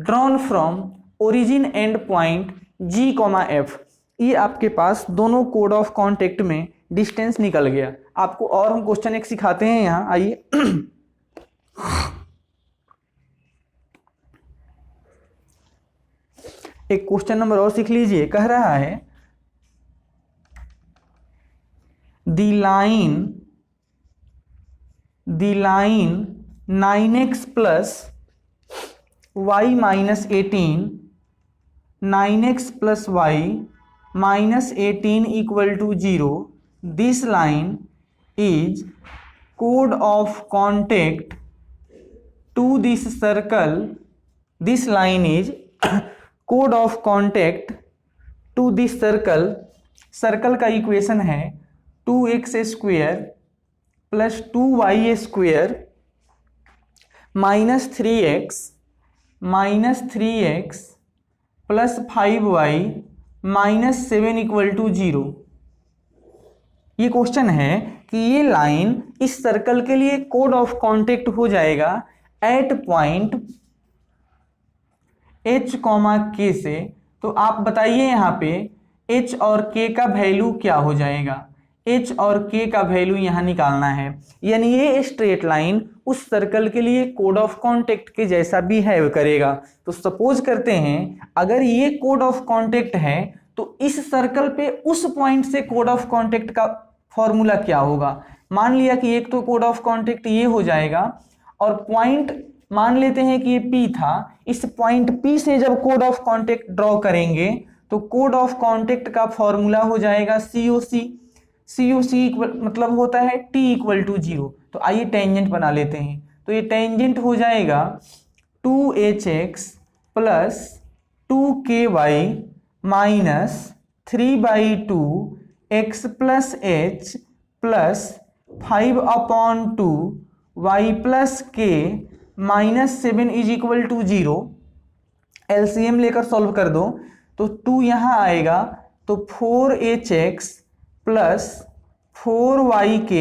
drawn from origin end point G, F। ये आपके पास दोनों code of contact में distance निकल गया। आपको और हम क्वेश्चन एक सिखाते हैं यहाँ, आइए। एक क्वेश्चन नंबर और सीख लीजिए। कह रहा है the line 9x plus y minus 18, 9x plus y minus 18 equal to 0। This line is कोड of contact to this circle. This line is कोड of contact to this circle. Circle का equation है 2x square plus 2y square minus 3x plus 5y minus 7 equal to 0। ये question है कि ये line इस circle के लिए कोड ऑफ कॉन्टेक्ट हो जाएगा एट पॉइंट h, k से। तो आप बताइए यहाँ पे h और k का वैल्यू क्या हो जाएगा। h और k का वैल्यू यहाँ निकालना है, यानी ये स्ट्रेट लाइन उस सर्कल के लिए कोड ऑफ कॉन्टेक्ट के जैसा बिहेव करेगा। तो सपोज करते हैं अगर ये कोड ऑफ कॉन्टेक्ट है तो इस सर्कल पे उस पॉइंट से कोड ऑफ कॉन्टेक्ट का फॉर्मूला क्या होगा। मान लिया कि एक तो कोड ऑफ कॉन्टेक्ट ये हो जाएगा, और पॉइंट मान लेते हैं कि ये P था। इस पॉइंट P से जब कोड ऑफ कॉन्टेक्ट ड्रॉ करेंगे तो कोड ऑफ कॉन्टेक्ट का फॉर्मूला हो जाएगा COC। COC मतलब होता है T इक्वल टू 0। तो आइए टेंजेंट बना लेते हैं। तो ये टेंजेंट हो जाएगा 2hx plus 2ky minus 3/2 x plus h plus 5/2 y plus k minus 7 is equal to 0। LCM लेकर सॉल्व कर दो तो 2 यहाँ आएगा तो 4hx प्लस 4yk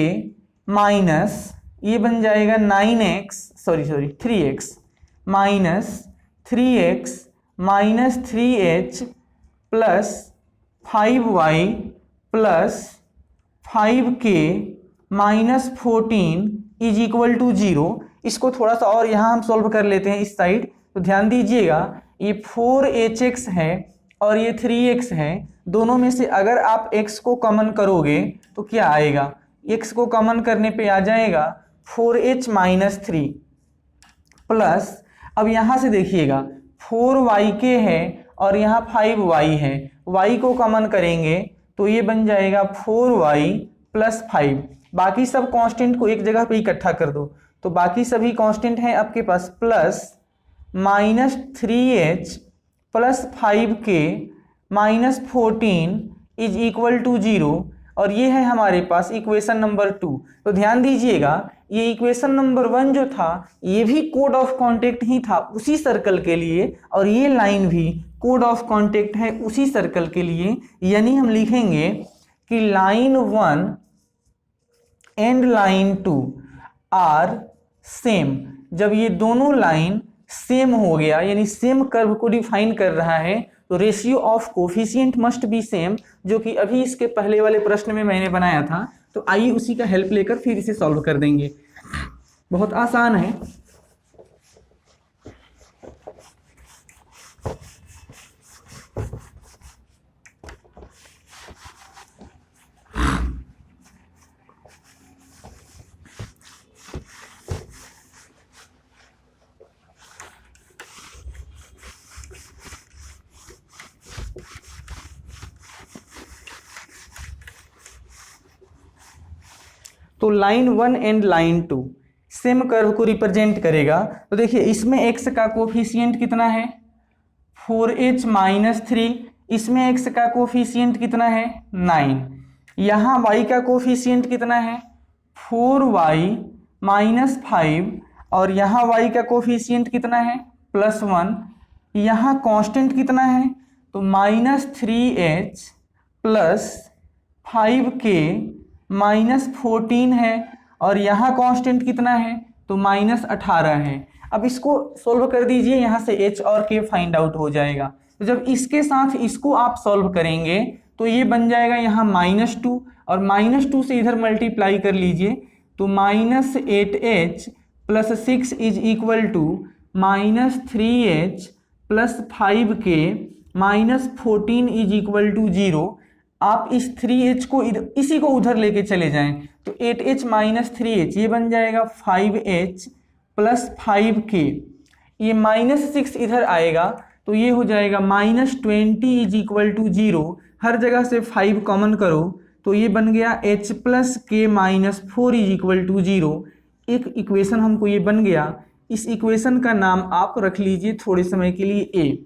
माइनस ये बन जाएगा 3x minus 3x minus 3h plus 5y plus 5k minus 14 is equal to 0। इसको थोड़ा सा और यहाँ हम सॉल्व कर लेते हैं इस साइड। तो ध्यान दीजिएगा ये 4hx है और ये 3x है, दोनों में से अगर आप x को कॉमन करोगे तो क्या आएगा, x को कॉमन करने पे आ जाएगा 4h माइनस 3 प्लस, अब यहाँ से देखिएगा 4yk है और यहाँ 5y है, y को कॉमन करेंगे तो ये बन जाएगा 4y प्लस 5। बाकी सब कांस्टेंट को एक जगह पे इकट्ठा कर दो तो बाकी सभी कांस्टेंट हैं आपके पास, plus minus 3h plus 5k minus 14 is equal to 0 और ये है हमारे पास इक्वेशन नंबर 2। तो ध्यान दीजिएगा ये इक्वेशन नंबर 1 जो था ये भी कोड ऑफ कॉन्टेक्ट ही था उसी सर्कल के लिए और ये लाइन भी कोड ऑफ कॉन्टेक्ट है उसी सर्कल के लिए, यानी हम लिखेंगे कि line 1 and line 2 are same. जब ये दोनों लाइन सेम हो गया यानी सेम कर्व को डिफाइन कर रहा है तो ratio of coefficient must be same, जो कि अभी इसके पहले वाले प्रश्न में मैंने बनाया था। तो आइए उसी का हेल्प लेकर फिर इसे सॉल्व कर देंगे, बहुत आसान है। तो line 1 and line 2 same curve को रिप्रेजेंट करेगा। तो देखिए इसमें x का कोफिशिएंट कितना है 4h माइनस 3, इसमें x का कोफिशिएंट कितना है 9, यहाँ y का कोफिशिएंट कितना है 4y माइनस 5 और यहाँ y का कोफिशिएंट कितना है +1, यहाँ कांस्टेंट कितना है तो minus 3h plus 5k minus 14 है और यहाँ कांस्टेंट कितना है तो माइनस 18 है। अब इसको सॉल्व कर दीजिए, यहाँ से h और k फाइंड आउट हो जाएगा। तो जब इसके साथ इसको आप सॉल्व करेंगे तो ये बन जाएगा यहाँ -2 और -2 से इधर मल्टीप्लाई कर लीजिए तो -8h plus 6 is equal to -3h plus 5k minus 14 is equal to 0। आप इस 3h को इसी को उधर लेके चले जाएं तो 8h माइनस 3h ये बन जाएगा 5h प्लस 5k, ये -6 इधर आएगा तो ये हो जाएगा -20 इज इक्वल टू 0। हर जगह से 5 कॉमन करो तो ये बन गया h plus k minus 4 is equal to 0। एक इक्वेशन हमको ये बन गया, इस इक्वेशन का नाम आप रख लीजिए थोड़े समय के लिए a।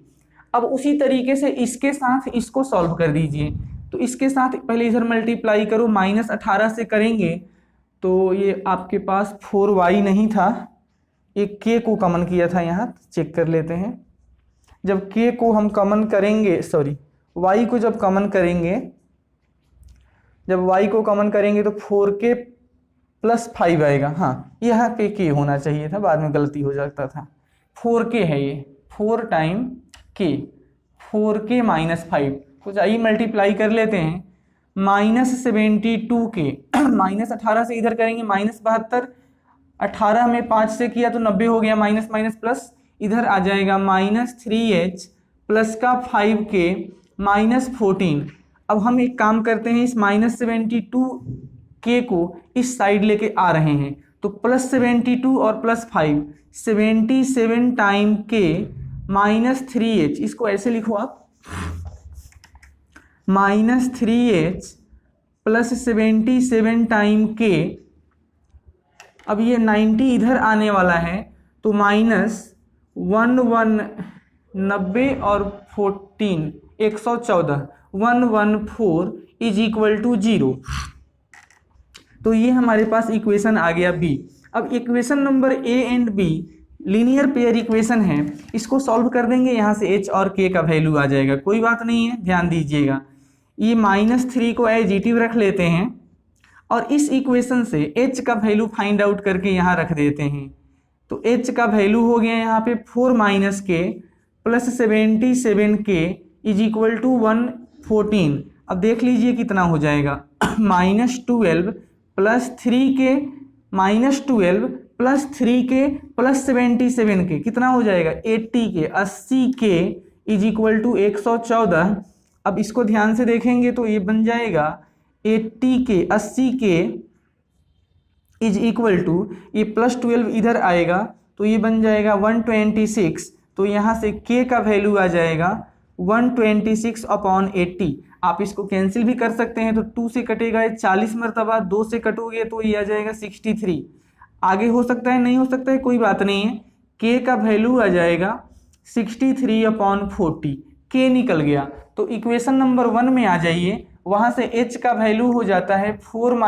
अब उसी तरीके से इसके साथ इसको सॉल्व कर दीजिए। तो इसके साथ पहले इधर मल्टीप्लाई करो, -18 से करेंगे तो ये आपके पास 4y नहीं था, एक k को कॉमन किया था, यहाँ चेक कर लेते हैं। जब k को हम कॉमन करेंगे y को जब कॉमन करेंगे, जब y को कॉमन करेंगे तो 4k प्लस 5 आएगा। हाँ यहाँ पे k होना चाहिए था, बाद में गलती हो जाता था। 4k है ये, 4 टाइम k, 4k माइनस 5। तो आइए मल्टीप्लाई कर लेते हैं, -72k -18 से इधर करेंगे -72, 18 में 5 से किया तो 90 हो गया, माइनस माइनस प्लस इधर आ जाएगा -3h प्लस का 5k माइनस 14। अब हम एक काम करते हैं, इस -72k को इस साइड लेके आ रहे हैं तो +72 और +5 77 टाइम k माइनस 3h, इसको ऐसे लिखो आप -3h प्लस 77 टाइम k। अब ये 90 इधर आने वाला है तो -190 और 14 114 114 इज इक्वल टू 0। तो ये हमारे पास इक्वेशन आ गया बी। अब equation number A and be linear pair equation है, इसको सॉल्व कर देंगे, यहाँ से h और k का वैल्यू आ जाएगा, कोई बात नहीं है, ध्यान दीजिएगा। ये -3 को एजिटिव रख लेते हैं और इस इक्वेशन से h का वैल्यू फाइंड आउट करके यहाँ रख देते हैं। तो h का वैल्यू हो गया यहाँ पे 4 - k plus 77k is equal to 114। अब देख लीजिए कितना हो जाएगा, -12 plus 3k -12 plus 3k plus 77k कितना हो जाएगा 80k 80k is equal to 114। अब इसको ध्यान से देखेंगे तो ये बन जाएगा 80k 80k is equal to, ये प्लस 12 इधर आएगा तो ये बन जाएगा 126। तो यहाँ से k का वैल्यू आ जाएगा 126/80। आप इसको कैंसिल भी कर सकते हैं, तो 2 से कटेगा 40 मरतबा, 2 से कटोगे तो ये आ जाएगा 63। आगे हो सकता है, नहीं हो सकता है, कोई बात नहीं है। k का वैल्यू आ जाएगा 63/40, k निकल गया। तो इक्वेशन नंबर 1 में आ जाइए, वहाँ से h का वैल्यू हो जाता है 4 -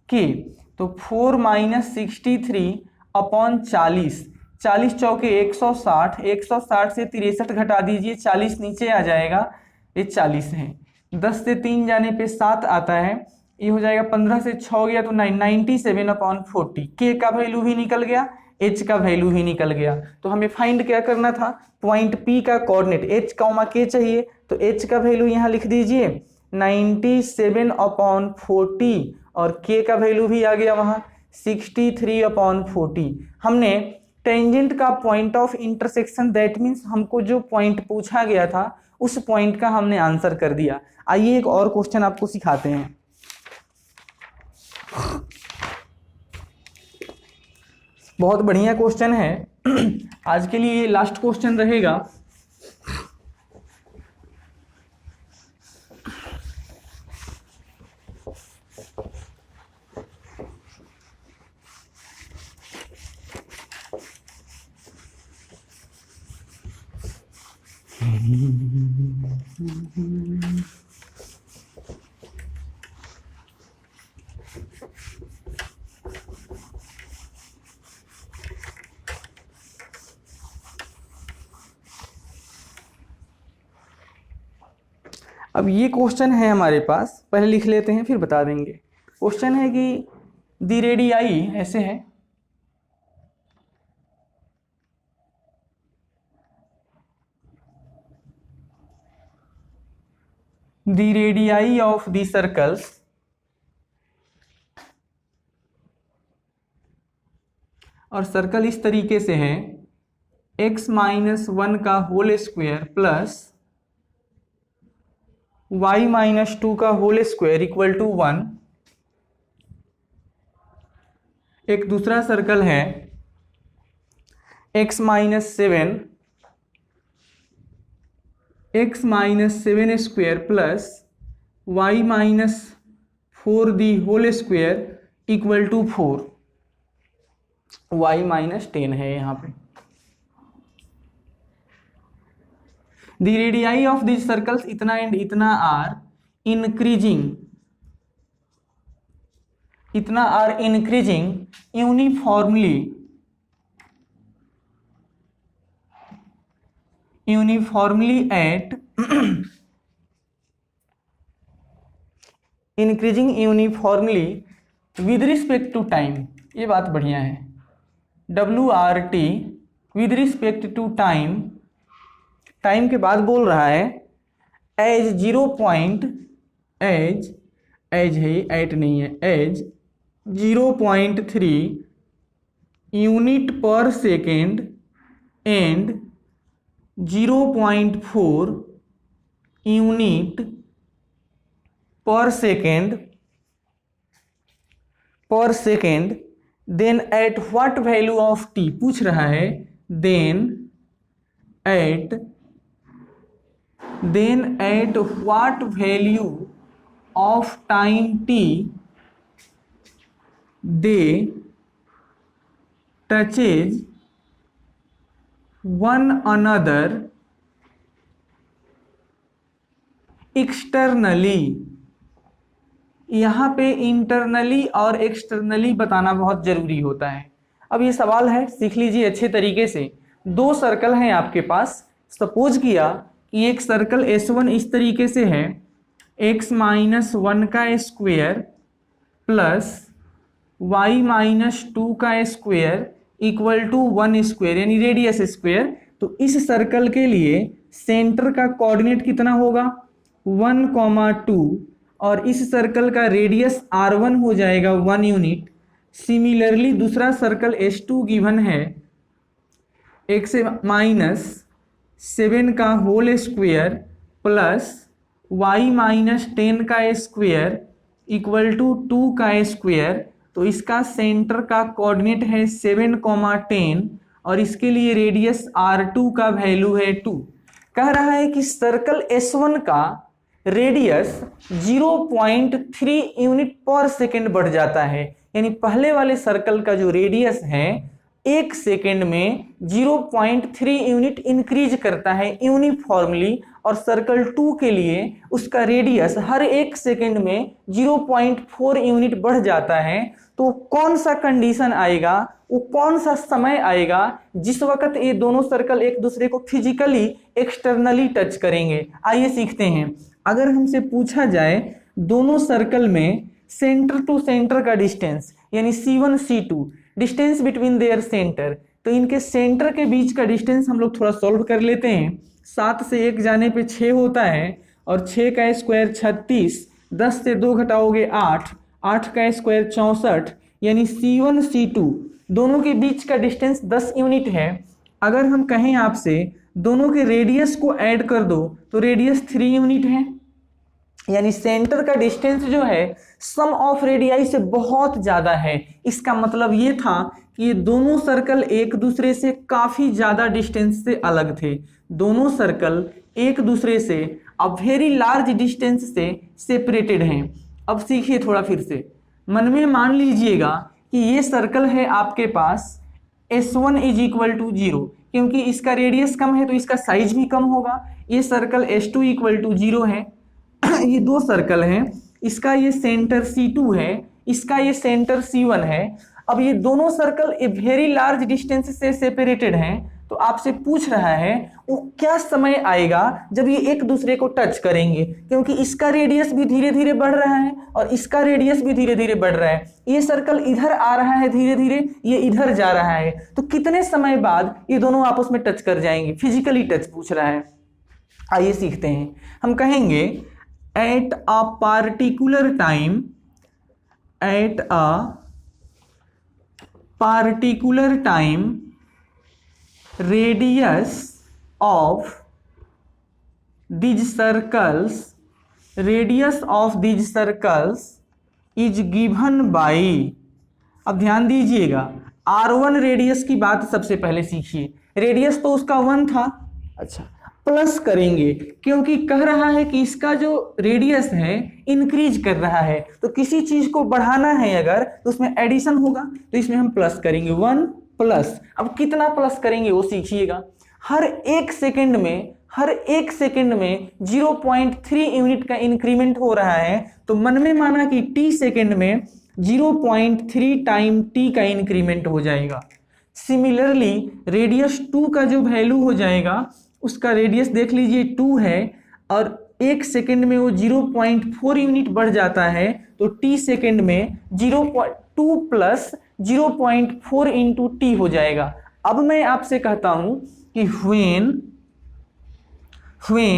k। तो 4 - 63/40, 40 चौके 160, 160 से 63 घटा दीजिए, 40 नीचे आ जाएगा, ये 40 है। 10 से 3 जाने पे 7 आता है, ये हो जाएगा 15 से 6 गया तो 97/40। k का वैल्यू भी निकल गया, h का वैल्यू भी निकल गया। तो हमें फाइंड क्या करना था, पॉइंट P का कोऑर्डिनेट h, k चाहिए। तो h का वैल्यू यहाँ लिख दीजिए 97/40 और k का वैल्यू भी आ गया वहाँ 63/40। हमने टेंजेंट का point of intersection, that means हमको जो पॉइंट पूछा गया था उस पॉइंट का हमने आंसर कर दिया। आइए एक और क्वेश्चन आपको सिखाते हैं। बहुत बढ़िया क्वेश्चन है, आज के लिए लास्ट क्वेश्चन रहेगा। अब ये क्वेश्चन है हमारे पास, पहले लिख लेते हैं फिर बता देंगे। क्वेश्चन है कि द रेडियाई ऐसे है, the radii of the circles और सर्कल इस तरीके से है, x - 1 का होल स्क्वायर प्लस y - 2 का होल स्क्वायर इक्वल टू 1। एक दूसरा सर्कल है x - 7 square plus y - 4 the whole square equal to 4, y - 10 है यहाँ पे। The radii of this circles इतना एंड इतना आर इंक्रीजिंग, इतना are increasing uniformly at increasing uniformly with respect to time. ये बात बढ़िया है, WRT with respect to time, time के बाद बोल रहा है, एज 0 पॉइंट एज है, एट नहीं है, as 0.3 unit per second and 0.4 unit per second, then at what value of t पूछ रहा है, then at then at what value of time t they touches one another externally। यहाँ पे internally और externally बताना बहुत जरूरी होता है। अब ये सवाल है, सीख लीजिए अच्छे तरीके से। दो सर्कल हैं आपके पास। सपोज किया कि एक सर्कल S1 इस तरीके से है, x-1 का स्क्वायर प्लस y-2 का स्क्वायर इक्वल टू 1 स्क्वायर यानी रेडियस स्क्वायर। तो इस सर्कल के लिए सेंटर का कोऑर्डिनेट कितना होगा 1,2 और इस सर्कल का रेडियस r1 हो जाएगा 1 यूनिट। सिमिलरली दूसरा सर्कल S2 गिवन है x-7 का होल स्क्वायर प्लस y-10 का स्क्वायर इक्वल टू 2 का स्क्वायर। तो इसका सेंटर का कोऑर्डिनेट है 7,10 और इसके लिए रेडियस r2 का वैल्यू है 2। कह रहा है कि सर्कल S1 का रेडियस 0.3 यूनिट पर सेकेंड बढ़ जाता है, यानी पहले वाले सर्कल का जो रेडियस है एक सेकेंड में 0.3 यूनिट इंक्रीज करता है यूनिफॉर्मली, और सर्कल 2 के लिए उसका रेडियस हर एक सेकेंड में 0.4 यूनिट बढ़ जाता है। तो कौन सा कंडीशन आएगा, वो कौन सा समय आएगा जिस वक्त ये दोनों सर्कल एक दूसरे को फिजिकली एक्सटर्नली टच करेंगे। आइए सीखते हैं। अगर हमसे पूछा जाए दोनों सर्कल में सेंटर टू सेंटर का डिस्टेंस यानी C1 C2 distance between their centre, तो इनके सेंटर के बीच का डिस्टेंस हम लोग थोड़ा सॉल्व कर लेते हैं। 7 से 1 जाने पे 6 होता है और 6 का स्क्वायर 36, 10 से 2 घटाओगे 8, 8 का स्क्वायर 64 यानी C1 C2 दोनों के बीच का डिस्टेंस 10 यूनिट है। अगर हम कहें आपसे दोनों के रेडियस को ऐड कर दो तो रेडियस 3 यूनिट है, यानी सेंटर का डिस्टेंस जो है सम ऑफ रेडियाई से बहुत ज़्यादा है। इसका मतलब ये था कि ये दोनों सर्कल एक दूसरे से काफ़ी ज़्यादा डिस्टेंस से अलग थे। दोनों सर्कल एक दूसरे से अब वेरी लार्ज डिस्टेंस से सेपरेटेड हैं। अब सीखिए थोड़ा फिर से, मन में मान लीजिएगा कि ये सर्कल है आपके पास S1 इज इक्वल टू 0, क्योंकि इसका रेडियस कम है तो इसका साइज भी कम होगा। ये सर्कल S2 इक्वल टू 0 है। ये दो सर्कल हैं, इसका ये सेंटर C2 है, इसका ये सेंटर C1 है। अब ये दोनों circle a very large distance से सेपरेटेड हैं, तो आपसे पूछ रहा है वो क्या समय आएगा जब ये एक दूसरे को टच करेंगे, क्योंकि इसका रेडियस भी धीरे धीरे बढ़ रहा है और इसका रेडियस भी धीरे धीरे बढ़ रहा है। ये सर्कल इधर आ रहा है धीरे धीरे, ये इधर जा रहा है, तो कितने समय बाद ये दोनों आपस में टच कर जाएंगे, फिजिकली टच पूछ रहा है। आइए सीखते हैं। हम कहेंगे at a particular time, at a particular time radius of these circles is given by, अब ध्यान दीजिएगा R1 रेडियस की बात सबसे पहले सीखिए। रेडियस तो उसका 1 था, अच्छा प्लस करेंगे क्योंकि कह रहा है कि इसका जो रेडियस है इंक्रीज कर रहा है, तो किसी चीज को बढ़ाना है अगर तो उसमें एडिशन होगा, तो इसमें हम प्लस करेंगे 1 प्लस। अब कितना प्लस करेंगे वो सीखिएगा। हर एक सेकंड में 0.3 यूनिट का इंक्रीमेंट हो रहा है, तो मन में माना कि t सेकंड में 0.3 टाइम t का इंक्रीमेंट हो जाएगा। सिमिलरली रेडियस 2 का जो वैल्यू हो जाएगा, उसका रेडियस देख लीजिए 2 है और एक सेकंड में वो 0.4 यूनिट बढ़ जाता है, तो t सेकंड में 0.2 प्लस 0.4 इंटू टी हो जाएगा। अब मैं आपसे कहता हूं कि when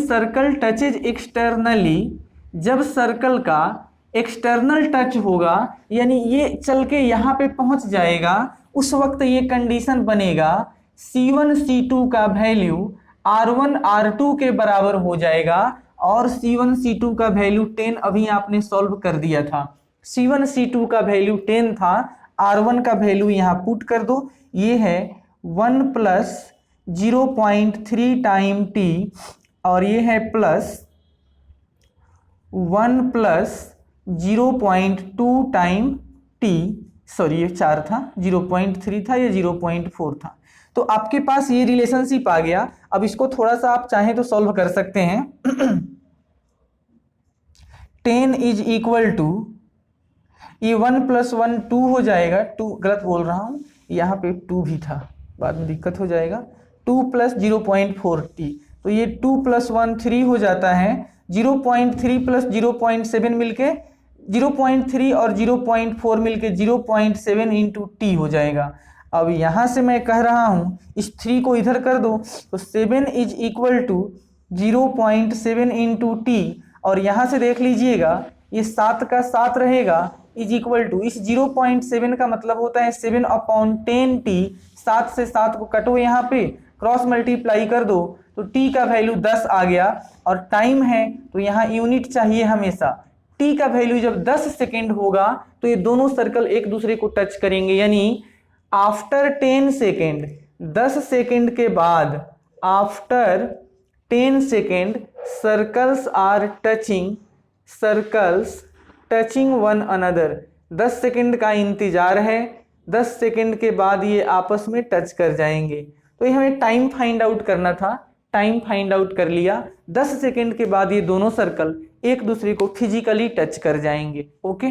सर्कल टचेज एक्सटर्नली, जब सर्कल का एक्सटर्नल टच होगा यानी ये चल के यहाँ पे पहुंच जाएगा, उस वक्त ये कंडीशन बनेगा C1 C2 का वैल्यू R1 R2 के बराबर हो जाएगा और C1 C2 का वैल्यू 10 अभी आपने सॉल्व कर दिया था। C1 C2 का वैल्यू 10 था, R1 का वैल्यू यहाँ पुट कर दो, ये है 1 प्लस 0.3 टाइम टी, और ये है plus 1 plus 0.2 time T, sorry ये 4 था, 0.3 था, ये 0.4 था। तो आपके पास ये रिलेशनशिप आ गया। अब इसको थोड़ा सा आप चाहें तो सॉल्व कर सकते हैं। 10 इज इक्वल टू, ये 1 प्लस 1 2 हो जाएगा, 2 गलत बोल रहा हूँ, यहाँ पे 2 भी था, बाद में दिक्कत हो जाएगा। 2 प्लस 0.4t, तो ये 2 प्लस 1 3 हो जाता है। 0.3 प्लस 0.7 मिलके 0.3 और 0.4 मिलके 0.7 इंटू टी हो जाएगा। अब यहाँ से मैं कह रहा हूँ इस 3 को इधर कर दो, तो 7 इज इक्वल टू 0.7 इंटू टी, और यहाँ से देख लीजिएगा ये 7 का 7 रहेगा, इज इक्वल टू, इस 0.7 का मतलब होता है 7/10t। 7 से 7 को कटो, यहाँ पे क्रॉस मल्टीप्लाई कर दो, तो t का वैल्यू 10 आ गया। और टाइम है तो यहाँ यूनिट चाहिए हमेशा। t का वैल्यू जब 10 सेकेंड होगा तो ये दोनों सर्कल एक दूसरे को टच करेंगे, यानी आफ्टर 10 सेकेंड, 10 सेकेंड के बाद, after 10 second circles are touching, circles touching one another. 10 second का इंतजार है, 10 सेकेंड के बाद ये आपस में टच कर जाएंगे। तो ये हमें टाइम फाइंड आउट करना था, टाइम फाइंड आउट कर लिया। 10 सेकेंड के बाद ये दोनों सर्कल एक दूसरे को फिजिकली टच कर जाएंगे। ओके।